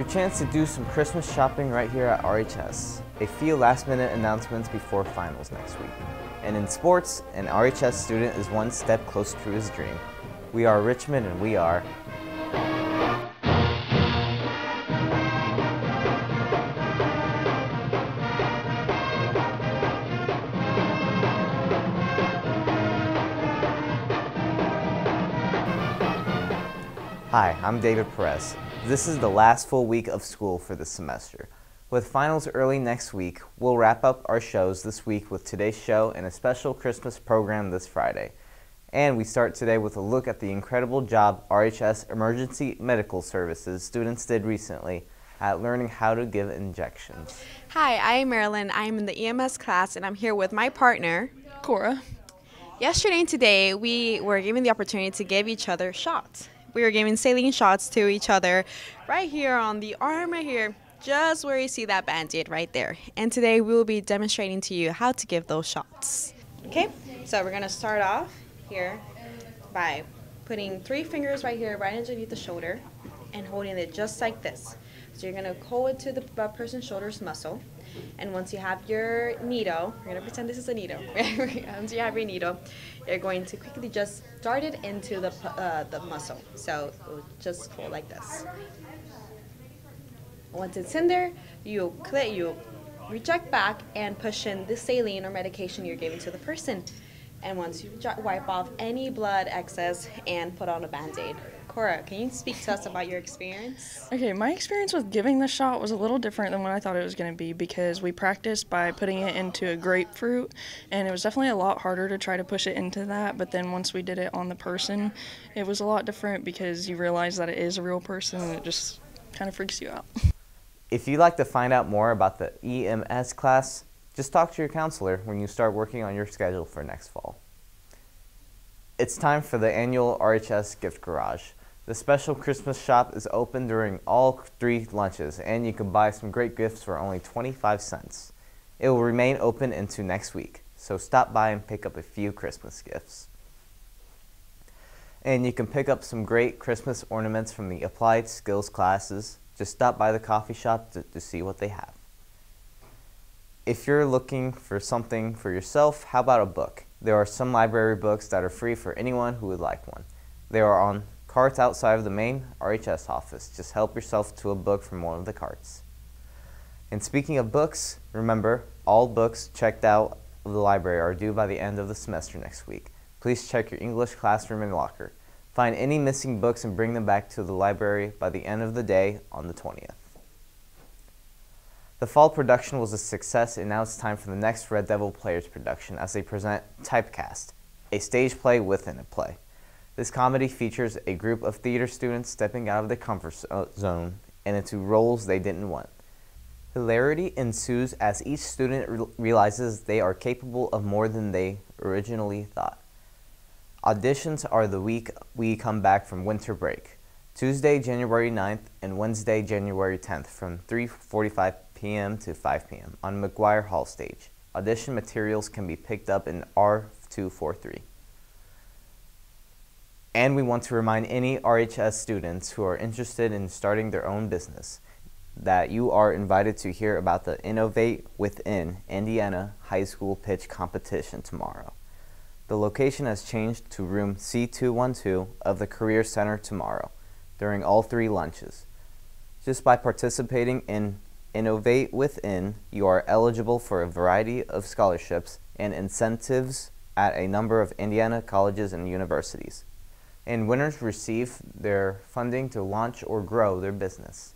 Your chance to do some Christmas shopping right here at RHS. A few last-minute announcements before finals next week. And in sports, an RHS student is one step closer to his dream. We are Richmond and we are... Hi, I'm David Perez. This is the last full week of school for the semester. With finals early next week, we'll wrap up our shows this week with today's show and a special Christmas program this Friday. And we start today with a look at the incredible job RHS Emergency Medical Services students did recently at learning how to give injections. Hi, I'm Marilyn. I'm in the EMS class and I'm here with my partner, Cora. Yesterday and today, we were given the opportunity to give each other shots. We were giving saline shots to each other right here on the arm right here, just where you see that Band-Aid right there. And today we will be demonstrating to you how to give those shots. Okay, so we're going to start off here by putting 3 fingers right here, right underneath the shoulder, and holding it just like this. So you're going to hold it to the person's shoulder's muscle. And once you have your needle, we're going to pretend this is a needle. Once you have your needle, you're going to quickly just dart it into the muscle. So it'll just hold like this. Once it's in there, you reject back and push in the saline or medication you're giving to the person. And once you wipe off any blood excess and put on a Band-Aid. Cora, can you speak to us about your experience? Okay, my experience with giving the shot was a little different than what I thought it was going to be because we practiced by putting it into a grapefruit, and it was definitely a lot harder to try to push it into that, but then once we did it on the person, it was a lot different because you realize that it is a real person and it just kind of freaks you out. If you'd like to find out more about the EMS class, just talk to your counselor when you start working on your schedule for next fall. It's time for the annual RHS Gift Garage. The special Christmas shop is open during all 3 lunches, and you can buy some great gifts for only 25 cents. It will remain open into next week, so stop by and pick up a few Christmas gifts. And you can pick up some great Christmas ornaments from the Applied Skills classes. Just stop by the coffee shop to see what they have. If you're looking for something for yourself, how about a book? There are some library books that are free for anyone who would like one. They are on carts outside of the main RHS office. Just help yourself to a book from one of the carts. And speaking of books, remember, all books checked out of the library are due by the end of the semester next week. Please check your English classroom and locker. Find any missing books and bring them back to the library by the end of the day on the 20th. The fall production was a success, and now it's time for the next Red Devil Players production as they present Typecast, a stage play within a play. This comedy features a group of theater students stepping out of their comfort zone and into roles they didn't want. Hilarity ensues as each student realizes they are capable of more than they originally thought. Auditions are the week we come back from winter break, Tuesday, January 9th and Wednesday, January 10th from 3:45 p.m. to 5 p.m. on McGuire Hall stage. Audition materials can be picked up in R243. And we want to remind any RHS students who are interested in starting their own business that you are invited to hear about the Innovate Within Indiana High School Pitch Competition tomorrow. The location has changed to room C212 of the Career Center tomorrow during all 3 lunches. Just by participating in Innovate Within, you are eligible for a variety of scholarships and incentives at a number of Indiana colleges and universities. And winners receive their funding to launch or grow their business.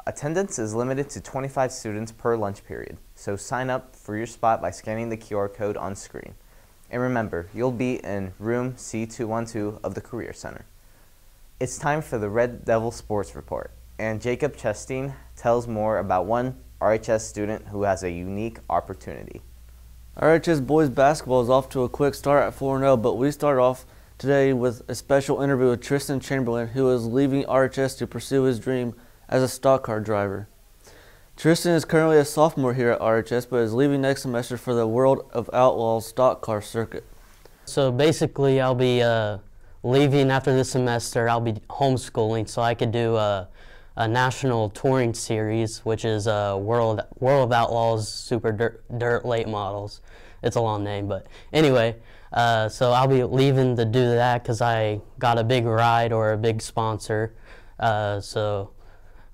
Attendance is limited to 25 students per lunch period, so sign up for your spot by scanning the QR code on screen. And remember, you'll be in room C212 of the Career Center. It's time for the Red Devil Sports Report, and Jacob Chastain tells more about one RHS student who has a unique opportunity. RHS boys basketball is off to a quick start at 4-0, but we start off today with a special interview with Tristan Chamberlain, who is leaving RHS to pursue his dream as a stock car driver. Tristan is currently a sophomore here at RHS, but is leaving next semester for the World of Outlaws stock car circuit. So basically, I'll be leaving after this semester. I'll be homeschooling so I could do a national touring series, which is World of Outlaws Super Dirt Late Models. It's a long name, but anyway, so I'll be leaving to do that because I got a big ride or a big sponsor. So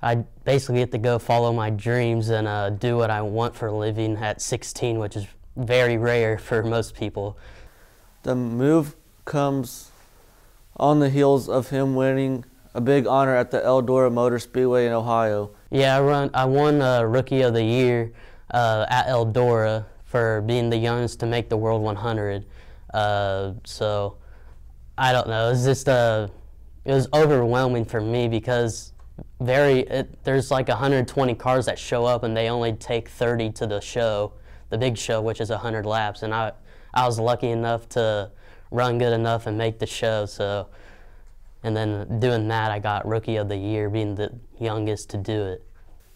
I basically get to go follow my dreams and do what I want for a living at 16, which is very rare for most people. The move comes on the heels of him winning a big honor at the Eldora Motor Speedway in Ohio. Yeah, I won Rookie of the Year at Eldora for being the youngest to make the World 100. So I don't know. It's just it was overwhelming for me because there's like 120 cars that show up and they only take 30 to the show, the big show, which is 100 laps. And I was lucky enough to run good enough and make the show. So, and then doing that, I got Rookie of the Year, being the youngest to do it.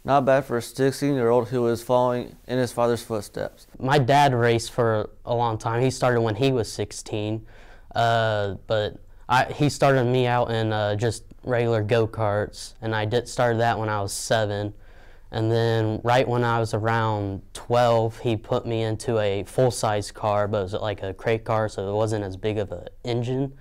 Not bad for a 16-year-old who is following in his father's footsteps. My dad raced for a long time. He started when he was 16, but he started me out in just regular go-karts, and I started that when I was 7. And then right when I was around 12, he put me into a full-size car, but it was like a crate car, so it wasn't as big of an engine.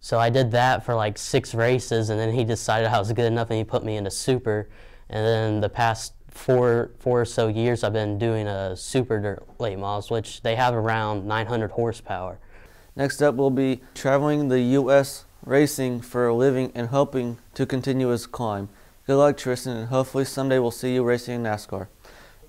So I did that for like 6 races, and then he decided I was good enough, and he put me into Super. And then the past four or so years, I've been doing a Super Dirt Late Models, which they have around 900 horsepower. Next up, we'll be traveling the U.S. racing for a living and hoping to continue his climb. Good luck, Tristan, and hopefully someday we'll see you racing in NASCAR.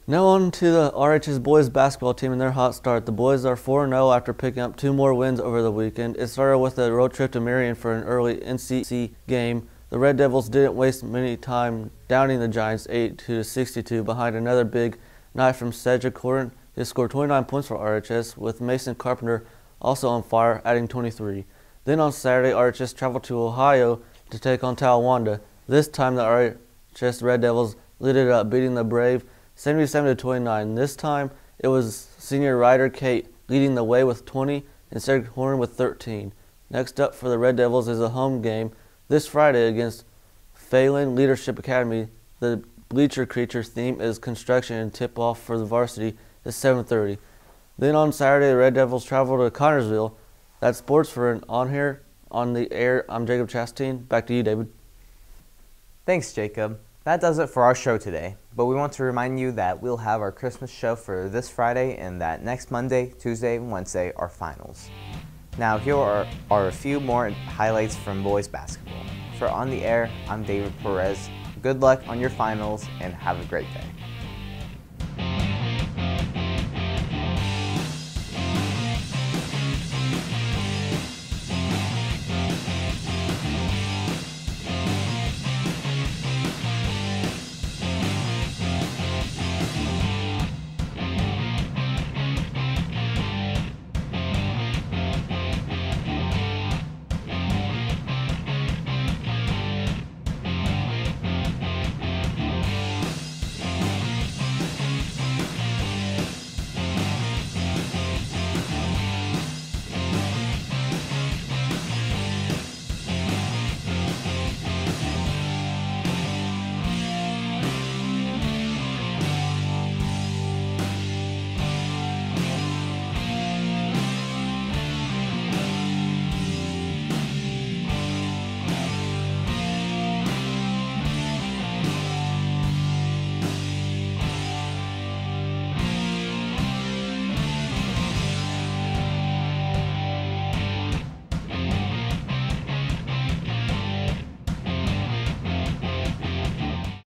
Now on to the RHS boys basketball team and their hot start. The boys are 4-0 after picking up 2 more wins over the weekend. It started with a road trip to Marion for an early NCC game. The Red Devils didn't waste many time downing the Giants 8-62 behind another big night from Cedric Horton. He scored 29 points for RHS, with Mason Carpenter also on fire, adding 23. Then on Saturday, RHS traveled to Ohio to take on Talawanda. This time the RHS Red Devils lit it up, beating the Brave 77-29. This time it was senior Ryder Kate leading the way with 20 and Cedric Horn with 13. Next up for the Red Devils is a home game this Friday against Phelan Leadership Academy. The Bleacher Creatures theme is construction, and tip-off for the varsity is 7:30. Then on Saturday, the Red Devils travel to Connersville. That's sports for an On Here, On the Air. I'm Jacob Chastain. Back to you, David. Thanks, Jacob. That does it for our show today, but we want to remind you that we'll have our Christmas show for this Friday and that next Monday, Tuesday, and Wednesday are finals. Now here are a few more highlights from boys basketball. For On the Air, I'm David Perez. Good luck on your finals and have a great day.